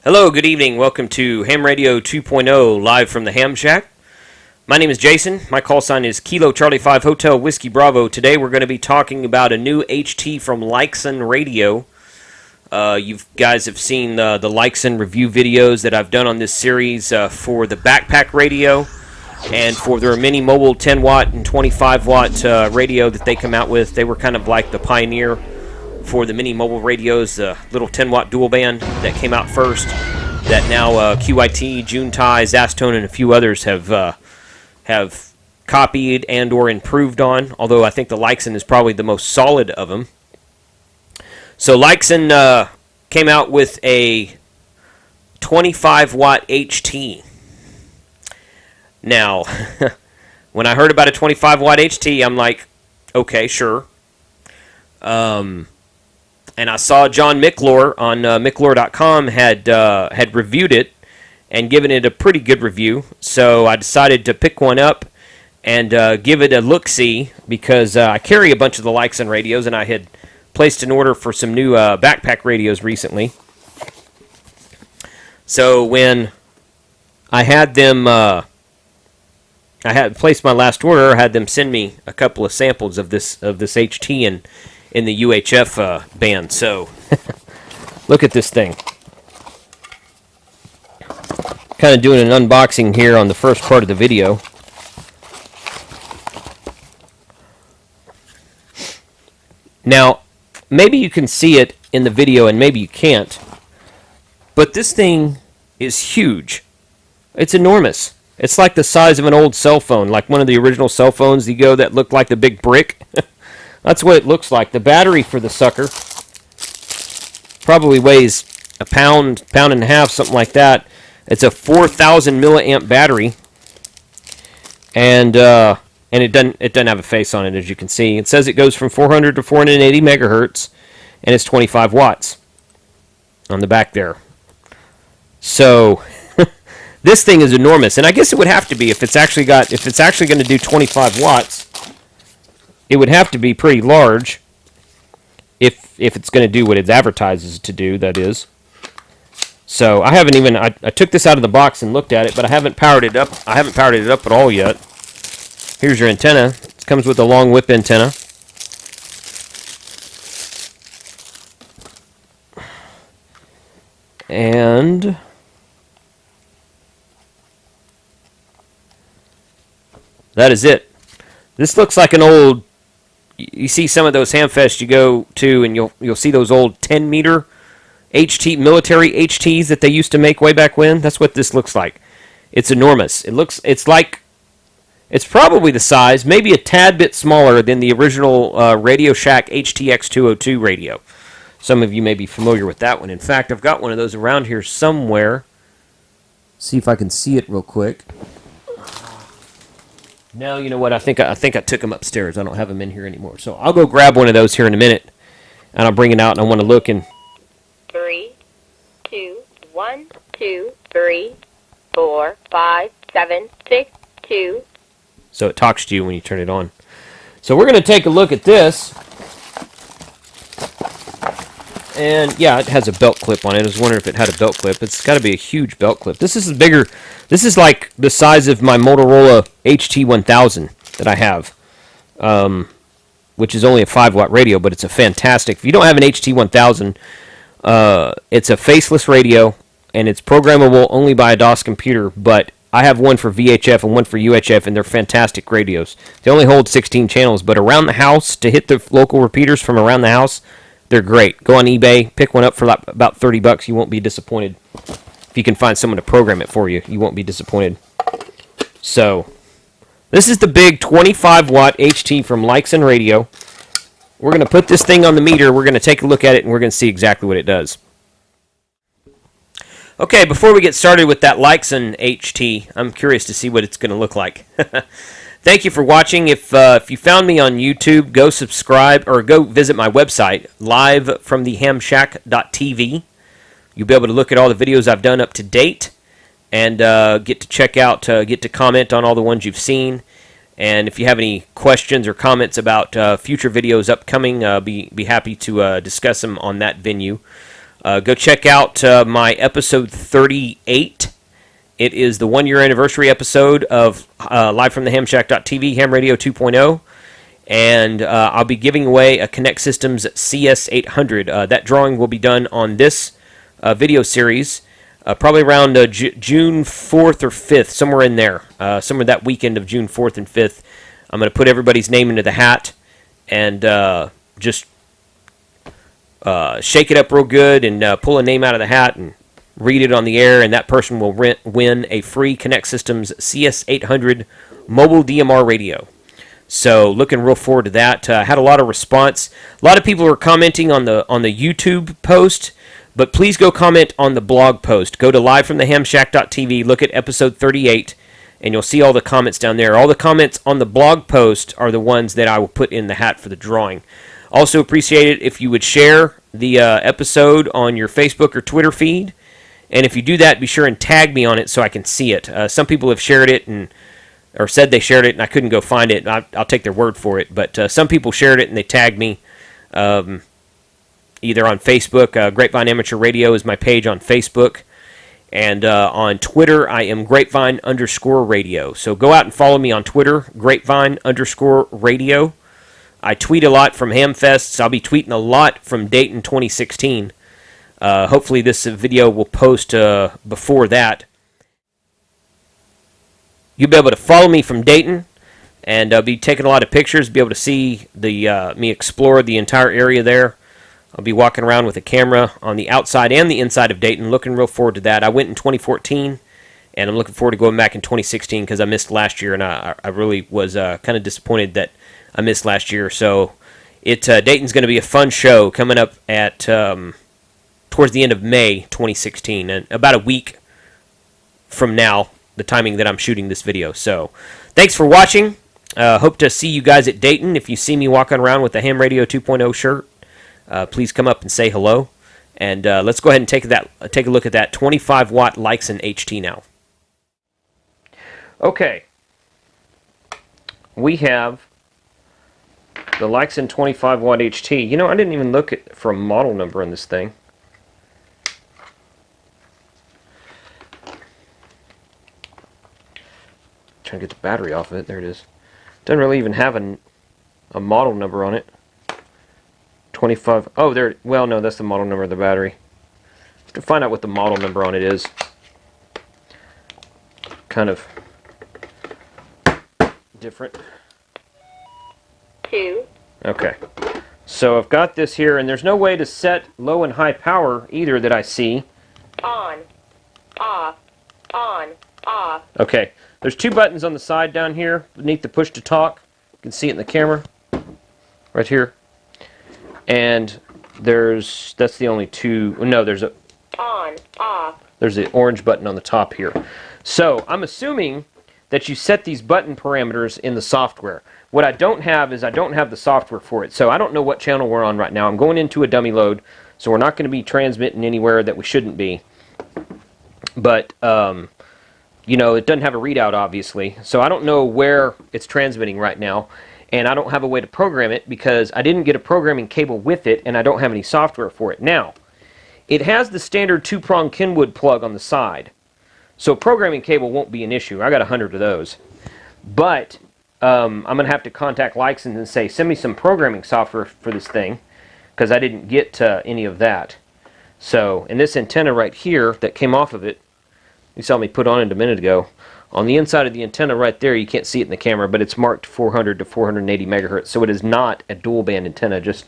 Hello, good evening. Welcome to Ham Radio 2.0, live from the Ham Shack. My name is Jason. My call sign is Kilo Charlie 5 Hotel Whiskey Bravo. Today we're going to be talking about a new HT from Leixen Radio. You guys have seen the Leixen review videos that I've done on this series for the backpack radio and for their mini mobile 10 watt and 25 watt radio that they come out with. They were kind of like the pioneer for the mini mobile radios, the little 10 watt dual band that came out first, that now QIT, Juntai, Zastone, and a few others have copied and or improved on, although I think the Leixen is probably the most solid of them. So Leixen came out with a 25 watt HT. Now, when I heard about a 25 watt HT, I'm like, okay, sure. And I saw John Micklor on Micklor.com had reviewed it and given it a pretty good review. So I decided to pick one up and give it a look-see because I carry a bunch of the Leixen radios, and I had placed an order for some new backpack radios recently. So when I had them, I had placed my last order, I had them send me a couple of samples of this HT in the UHF band. So look at this thing. Kind of doing an unboxing here on the first part of the video. Now, maybe you can see it in the video and maybe you can't, but this thing is huge. It's enormous. It's like the size of an old cell phone, like one of the original cell phones that looked like the big brick. That's what it looks like. The battery for the sucker probably weighs a pound and a half, something like that. It's a 4,000 milliamp battery, and it doesn't have a face on it, as you can see. It says it goes from 400 to 480 megahertz, and it's 25 watts on the back there. So this thing is enormous, and I guess it would have to be if it's actually going to do 25 watts. It would have to be pretty large if it's going to do what it advertises to do, that is. So I haven't even, I took this out of the box and looked at it, but I haven't powered it up. I haven't powered it up at all yet. Here's your antenna. It comes with a long whip antenna. And that is it. This looks like an old, you see some of those hamfests you go to, and you'll see those old 10-meter HT, military HTs that they used to make way back when. That's what this looks like. It's enormous. It's probably the size, maybe a tad bit smaller than the original Radio Shack HTX202 radio. Some of you may be familiar with that one. In fact, I've got one of those around here somewhere. See if I can see it real quick. No, you know what? I think I took them upstairs. I don't have them in here anymore. So I'll go grab one of those here in a minute, and I'll bring it out, and I want to look and. 3, 2, 1, 2, 3, 4, 5, 7, 6, 2. So it talks to you when you turn it on. So we're going to take a look at this. And yeah, it has a belt clip on it. I was wondering if it had a belt clip. It's got to be a huge belt clip. This is bigger. This is like the size of my Motorola HT1000 that I have, which is only a 5 watt radio, but it's a fantastic. If you don't have an HT1000, it's a faceless radio, and it's programmable only by a DOS computer, but I have one for VHF and one for UHF, and they're fantastic radios. They only hold 16 channels, but around the house, to hit the local repeaters from around the house, they're great. Go on eBay, pick one up for about $30. You won't be disappointed. If you can find someone to program it for you, you won't be disappointed. So, this is the big 25 watt HT from Leixen Radio. We're going to put this thing on the meter, we're going to take a look at it, and we're going to see exactly what it does. Okay, before we get started with that Leixen HT, I'm curious to see what it's going to look like. Thank you for watching. If you found me on YouTube, go subscribe or go visit my website, livefromthehamshack.tv. You'll be able to look at all the videos I've done up to date and get to check out, get to comment on all the ones you've seen. And if you have any questions or comments about future videos upcoming, be happy to discuss them on that venue. Go check out my episode 38. It is the 1-year anniversary episode of Live from the Hamshack.tv, Ham Radio 2.0. And I'll be giving away a Connect Systems CS800. That drawing will be done on this video series, probably around June 4th or 5th, somewhere in there. Somewhere that weekend of June 4th and 5th. I'm going to put everybody's name into the hat and just shake it up real good and pull a name out of the hat and read it on the air, and that person will win a free Connect Systems CS800 mobile DMR radio. So looking real forward to that. Had a lot of response. A lot of people are commenting on the YouTube post, but please go comment on the blog post. Go to livefromthehamshack.tv, look at episode 38, and you'll see all the comments down there. All the comments on the blog post are the ones that I will put in the hat for the drawing. Also appreciate it if you would share the episode on your Facebook or Twitter feed. And if you do that, be sure and tag me on it so I can see it. Some people have shared it or said they shared it, and I couldn't go find it. I'll take their word for it. But some people shared it, and they tagged me either on Facebook. Grapevine Amateur Radio is my page on Facebook. And on Twitter, I am Grapevine_radio. So go out and follow me on Twitter, Grapevine_radio. I tweet a lot from Hamfests. I'll be tweeting a lot from Dayton 2016. Hopefully this video will post before that. You'll be able to follow me from Dayton, and I'll be taking a lot of pictures, be able to see me explore the entire area there. I'll be walking around with a camera on the outside and the inside of Dayton, looking real forward to that. I went in 2014, and I'm looking forward to going back in 2016 because I missed last year, and I really was kind of disappointed that I missed last year. So Dayton's going to be a fun show coming up at towards the end of May 2016, and about a week from now, the timing that I'm shooting this video. So thanks for watching. Hope to see you guys at Dayton. If you see me walking around with the Ham Radio 2.0 shirt, please come up and say hello. And let's go ahead and take a look at that 25-watt Leixen HT now. Okay. We have the Leixen 25-watt HT. You know, I didn't even look for a model number on this thing. Trying to get the battery off of it. There it is. Doesn't really even have a model number on it. 25. Oh, there. Well, no, that's the model number of the battery. Have to find out what the model number on it is. Kind of different. 2. Okay. So I've got this here, and there's no way to set low and high power either that I see. On. Off. On. Off. Okay. There's 2 buttons on the side down here beneath the push to talk. You can see it in the camera. Right here. And that's the only 2. No, there's a on, off. There's the orange button on the top here. So I'm assuming that you set these button parameters in the software. What I don't have is I don't have the software for it. So I don't know what channel we're on right now. I'm going into a dummy load, so we're not going to be transmitting anywhere that we shouldn't be. But you know, it doesn't have a readout, obviously. So I don't know where it's transmitting right now. And I don't have a way to program it because I didn't get a programming cable with it, and I don't have any software for it. Now, it has the standard 2-prong Kenwood plug on the side. So programming cable won't be an issue. I got 100 of those. But I'm going to have to contact Leixen and say, send me some programming software for this thing, because I didn't get any of that. So, and this antenna right here that came off of it, you saw me put on it a minute ago. On the inside of the antenna right there, you can't see it in the camera, but it's marked 400 to 480 megahertz. So it is not a dual band antenna, just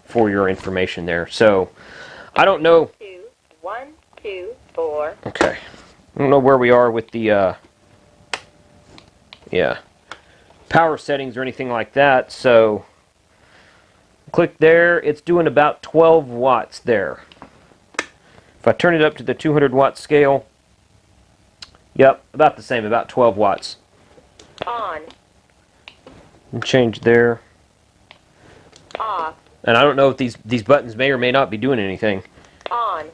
for your information there. So I don't know. 2, 1, 2, 4. Okay. I don't know where we are with the power settings or anything like that. So click there. It's doing about 12 watts there. If I turn it up to the 200 watt scale, yep, about the same, about 12 watts. On. And change there. Off. And I don't know if these buttons may or may not be doing anything. On.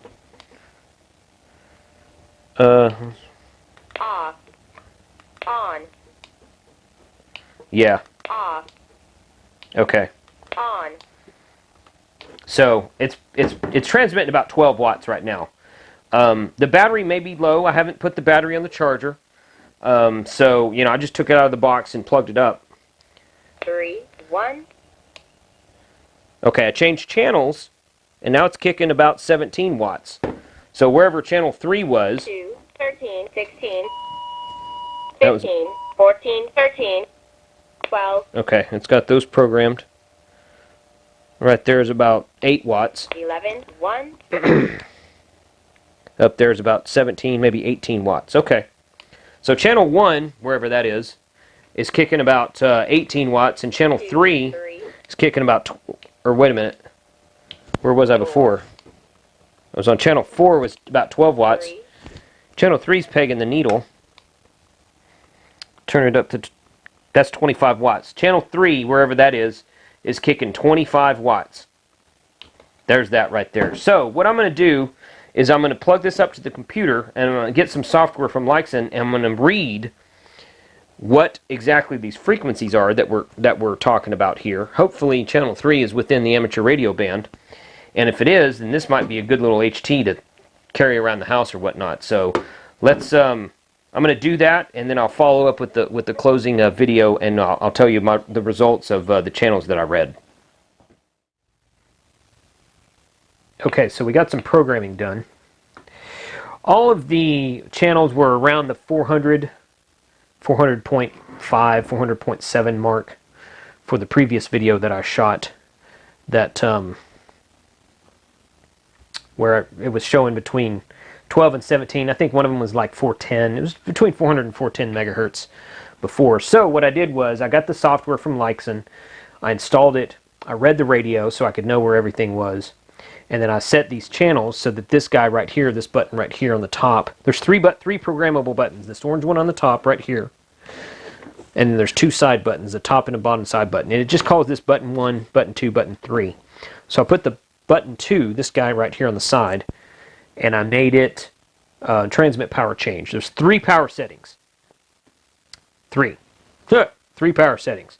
Off. On. Yeah. Off. Okay. On. So it's transmitting about 12 watts right now. The battery may be low. I haven't put the battery on the charger. So, I just took it out of the box and plugged it up. 3, 1. Okay, I changed channels, and now it's kicking about 17 watts. So wherever channel 3 was... 2, 13, 16, 15, 14, 13, 12. Okay, it's got those programmed. Right there is about 8 watts. 11, 1. Up there is about 17, maybe 18 watts. Okay. So channel 1, wherever that is kicking about 18 watts, and channel 3 is kicking about... Or wait a minute. Where was I before? I was on channel 4, was about 12 watts. Channel 3 is pegging the needle. Turn it up to... That's 25 watts. Channel 3, wherever that is kicking 25 watts. There's that right there. So what I'm going to do is I'm going to plug this up to the computer, and I'm going to get some software from Leixen, and I'm going to read what exactly these frequencies are that we're talking about here. Hopefully channel 3 is within the amateur radio band, and if it is, then this might be a good little HT to carry around the house or whatnot. So let's I'm going to do that, and then I'll follow up with the closing video, and I'll tell you the results of the channels that I read. Okay, so we got some programming done. All of the channels were around the 400.5, 400.7 mark for the previous video that I shot, that where it was showing between 12 and 17. I think one of them was like 410. It was between 400 and 410 megahertz before. So what I did was I got the software from Leixen, I installed it, I read the radio so I could know where everything was, and then I set these channels so that this guy right here, this button right here on the top, there's three programmable buttons. This orange one on the top right here, and then there's 2 side buttons, a top and a bottom side button, and it just calls this button 1, button 2, button 3. So I put the button 2, this guy right here on the side, and I made it transmit power change. There's 3 power settings. 3 power settings.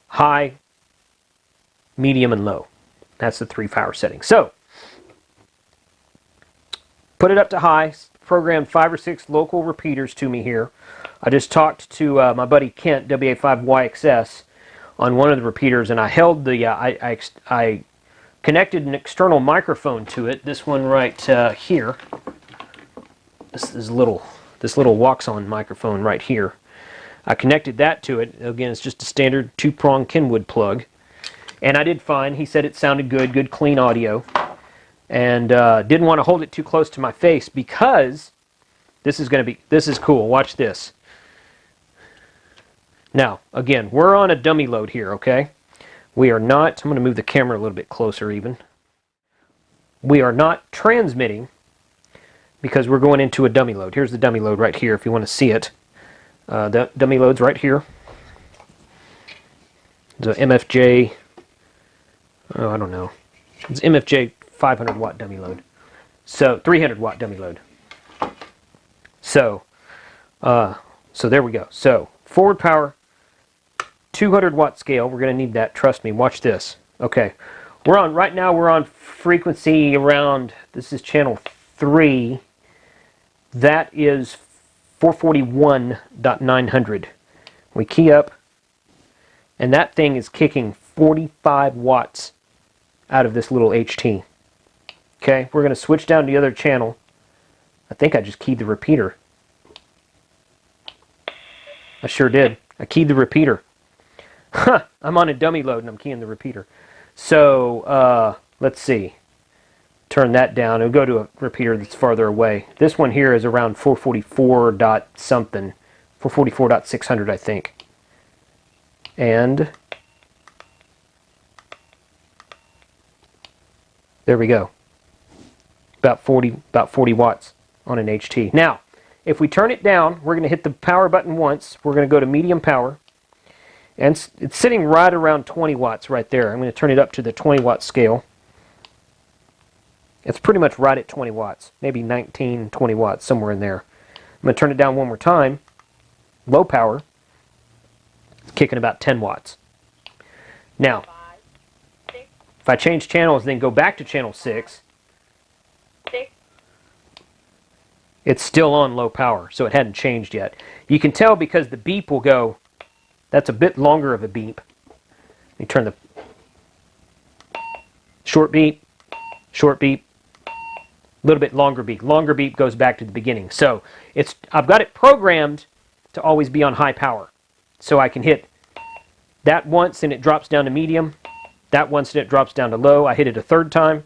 High, medium, and low. That's the 3 power settings. So, put it up to high, programmed 5 or 6 local repeaters to me here. I just talked to my buddy Kent, WA5YXS, on one of the repeaters, and I held the, I connected an external microphone to it, this one right here. This little walks-on microphone right here. I connected that to it. Again, it's just a standard 2-prong Kenwood plug. And I did fine. He said it sounded good clean audio. And didn't want to hold it too close to my face because this is cool. Watch this. Now, again, we're on a dummy load here, okay? We are not, I'm going to move the camera a little bit closer even. We are not transmitting because we're going into a dummy load. Here's the dummy load right here if you want to see it. The dummy load's right here. The MFJ, oh, I don't know. It's MFJ 500 watt dummy load. So 300 watt dummy load. So there we go. So forward power, 200 watt scale. We're going to need that. Trust me. Watch this. Okay. Right now we're on frequency around, this is channel 3. That is 441.900. We key up, and that thing is kicking 45 watts out of this little HT. Okay, we're going to switch down to the other channel. I think I just keyed the repeater. I sure did. I keyed the repeater. Huh, I'm on a dummy load and I'm keying the repeater. So, let's see. Turn that down and go to a repeater that's farther away. This one here is around 444 dot something. 444.600, I think. And there we go. About 40 watts on an HT. Now, if we turn it down, we're going to hit the power button once. We're going to go to medium power. And it's sitting right around 20 watts right there. I'm going to turn it up to the 20 watt scale. It's pretty much right at 20 watts. Maybe 19, 20 watts, somewhere in there. I'm going to turn it down one more time. Low power. It's kicking about 10 watts. Now, If I change channels, then go back to channel 6, 6, it's still on low power, so it hadn't changed yet. You can tell because the beep will go, that's a bit longer of a beep. Let me turn the short beep, a little bit longer beep. Longer beep goes back to the beginning. So I've got it programmed to always be on high power. So I can hit that once and it drops down to medium, that once and it drops down to low. I hit it a third time.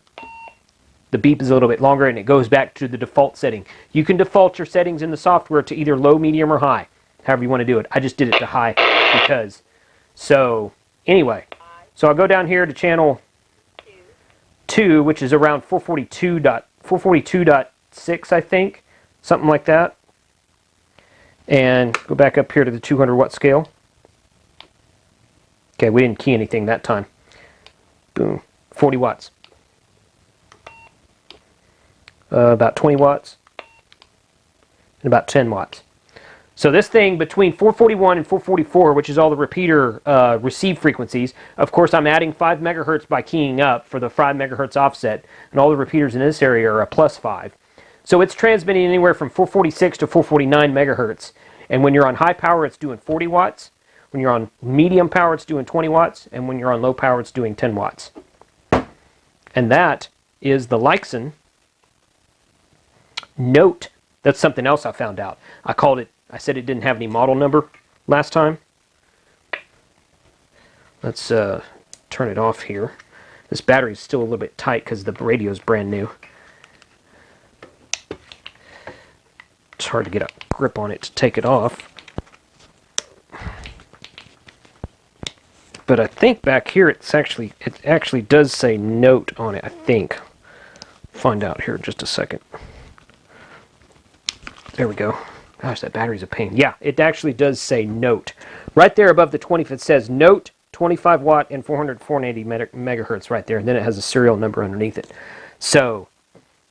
The beep is a little bit longer and it goes back to the default setting. You can default your settings in the software to either low, medium, or high, however you want to do it. I just did it to high because. So anyway, so I'll go down here to channel 2, which is around 442.6, I think, something like that. And go back up here to the 200 watt scale. Okay, we didn't key anything that time. Boom, 40 watts. About 20 watts, and about 10 watts. So this thing between 441 and 444, which is all the repeater receive frequencies, of course I'm adding 5 megahertz by keying up for the 5 megahertz offset, and all the repeaters in this area are a plus 5. So it's transmitting anywhere from 446 to 449 megahertz, and when you're on high power it's doing 40 watts, when you're on medium power it's doing 20 watts, and when you're on low power it's doing 10 watts. And that is the Leixen Note. That's something else I found out. I said it didn't have any model number last time. Let's turn it off here. This battery is still a little bit tight because the radio is brand new. It's hard to get a grip on it to take it off. But I think back here it actually does say Note on it, I think. Find out here in just a second. There we go. Gosh, that battery's a pain. Yeah, it actually does say Note. Right there above the 20, it says Note, 25 watt and 480 megahertz right there. And then it has a serial number underneath it. So,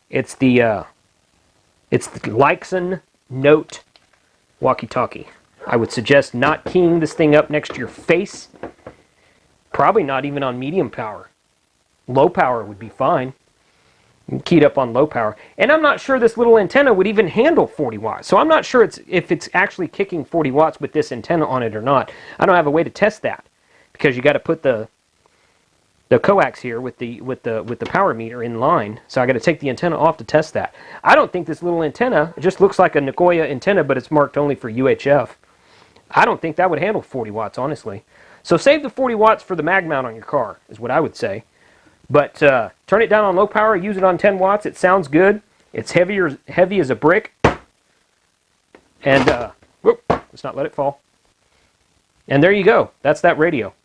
it's the Leixen Note walkie-talkie. I would suggest not keying this thing up next to your face. Probably not even on medium power. Low power would be fine. Keyed up on low power. And I'm not sure this little antenna would even handle 40 watts. So I'm not sure if it's actually kicking 40 watts with this antenna on it or not. I don't have a way to test that because you got to put the coax here with the power meter in line. So I got to take the antenna off to test that. I don't think this little antenna, it just looks like a Nagoya antenna, but it's marked only for UHF. I don't think that would handle 40 watts, honestly. So save the 40 watts for the mag mount on your car, is what I would say. But turn it down on low power, use it on 10 watts. It sounds good. It's heavy as a brick. And whoop, let's not let it fall. And there you go. That's that radio.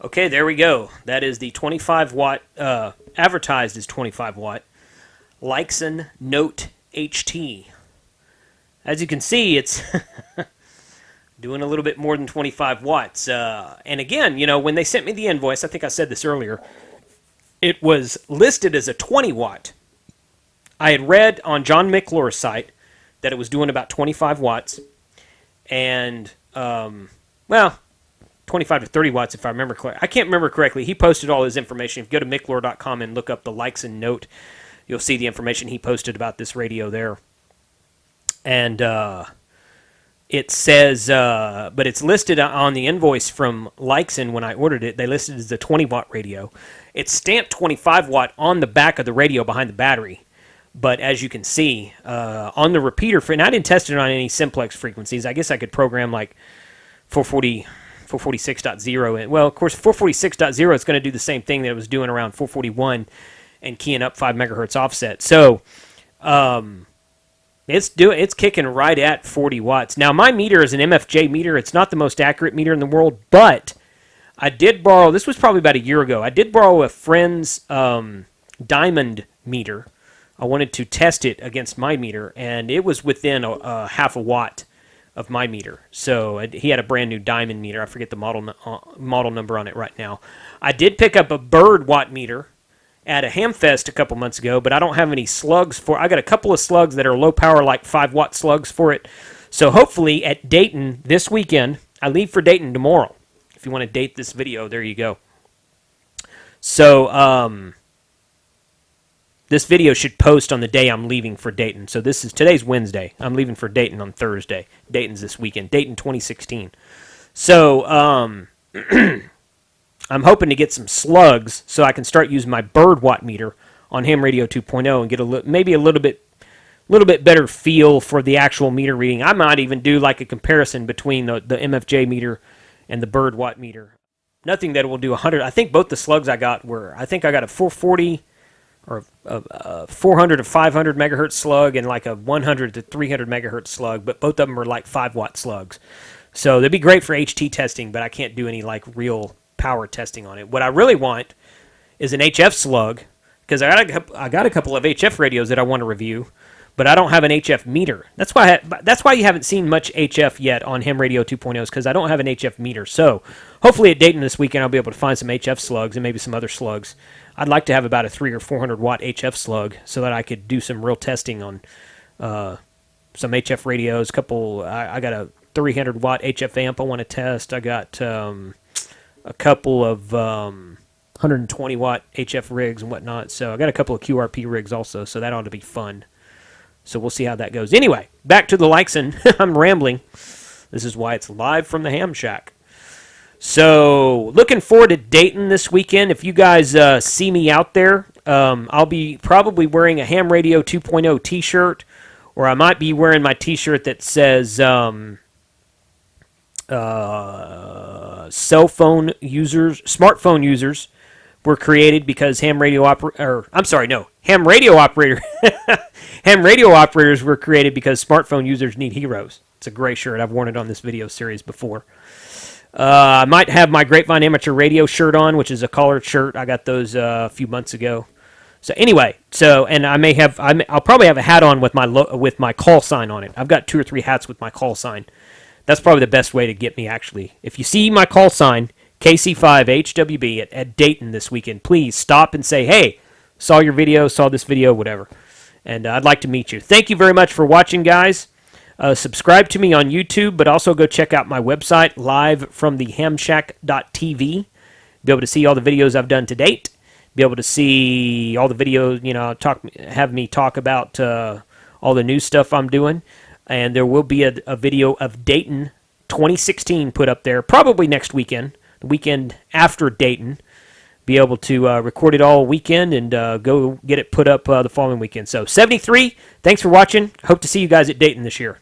Okay, there we go. That is the 25 watt, advertised as 25 watt, Leixen Note HT. As you can see, it's doing a little bit more than 25 watts. And again, you know, when they sent me the invoice, I think I said this earlier, it was listed as a 20 watt. I had read on John McClure's site that it was doing about 25 watts. And, well, 25 to 30 watts if I remember correctly. I can't remember correctly. He posted all his information. If you go to mclure.com and look up the Leixen Note, you'll see the information he posted about this radio there. And it says, but it's listed on the invoice from Leixen when I ordered it. They listed it as a 20 watt radio. It's stamped 25 watt on the back of the radio behind the battery. But as you can see, on the repeater, and I didn't test it on any simplex frequencies. I guess I could program like 446.0. Well, of course, 446.0 is going to do the same thing that it was doing around 441 and keying up 5 megahertz offset. So, it's kicking right at 40 watts. Now, my meter is an MFJ meter. It's not the most accurate meter in the world, but I did borrow, this was probably about a year ago, I did borrow a friend's diamond meter. I wanted to test it against my meter, and it was within a half a watt of my meter. So he had a brand new diamond meter. I forget the model number on it right now. I did pick up a bird watt meter at a Hamfest a couple months ago, but I don't have any slugs for. I got a couple of slugs that are low power, like 5 watt slugs for it. So hopefully at Dayton this weekend, I leave for Dayton tomorrow, If you want to date this video, there you go. So, this video should post on the day I'm leaving for Dayton. So today's Wednesday. I'm leaving for Dayton on Thursday. Dayton's this weekend. Dayton 2016. So, I'm hoping to get some slugs so I can start using my bird watt meter on Ham Radio 2.0 and get maybe a little bit better feel for the actual meter reading. I might even do like a comparison between the MFJ meter and the bird watt meter. Nothing that will do 100. I think both the slugs I got I think I got a 440 or a 400 to 500 megahertz slug and like a 100 to 300 megahertz slug, but both of them are like 5 watt slugs. So they'd be great for HT testing, but I can't do any like real power testing on it. What I really want is an HF slug, because I got a couple of HF radios that I want to review, but I don't have an HF meter. That's why you haven't seen much HF yet on Ham Radio 2.0, because I don't have an HF meter. So hopefully at Dayton this weekend I'll be able to find some HF slugs and maybe some other slugs. I'd like to have about a 300 or 400 watt HF slug so that I could do some real testing on some HF radios. I got a 300 watt HF amp I want to test. I got a couple of 120 watt HF rigs and whatnot. So I got a couple of QRP rigs also, so that ought to be fun. So we'll see how that goes. Anyway, back to the Leixen. I'm rambling. This is why it's live from the Ham Shack. So looking forward to Dayton this weekend. If you guys see me out there, I'll be probably wearing a Ham Radio 2.0 t-shirt, or I might be wearing my t-shirt that says smartphone users were created because ham radio operators were created because smartphone users need heroes. It's a gray shirt. I've worn it on this video series before. I might have my Grapevine Amateur Radio shirt on, which is a collared shirt. I got those a few months ago. So anyway, and I'll probably have a hat on with my call sign on it. I've got 2 or 3 hats with my call sign. That's probably the best way to get me, actually. If you see my call sign, KC5HWB at Dayton this weekend, please stop and say, hey, saw your video, saw this video, whatever. And I'd like to meet you. Thank you very much for watching, guys. Subscribe to me on YouTube, but also go check out my website, livefromthehamshack.tv. Be able to see all the videos I've done to date. Be able to see all the videos, have me talk about all the new stuff I'm doing. And there will be a video of Dayton 2016 put up there, probably next weekend, the weekend after Dayton. Be able to record it all weekend and go get it put up the following weekend. So 73, thanks for watching. Hope to see you guys at Dayton this year.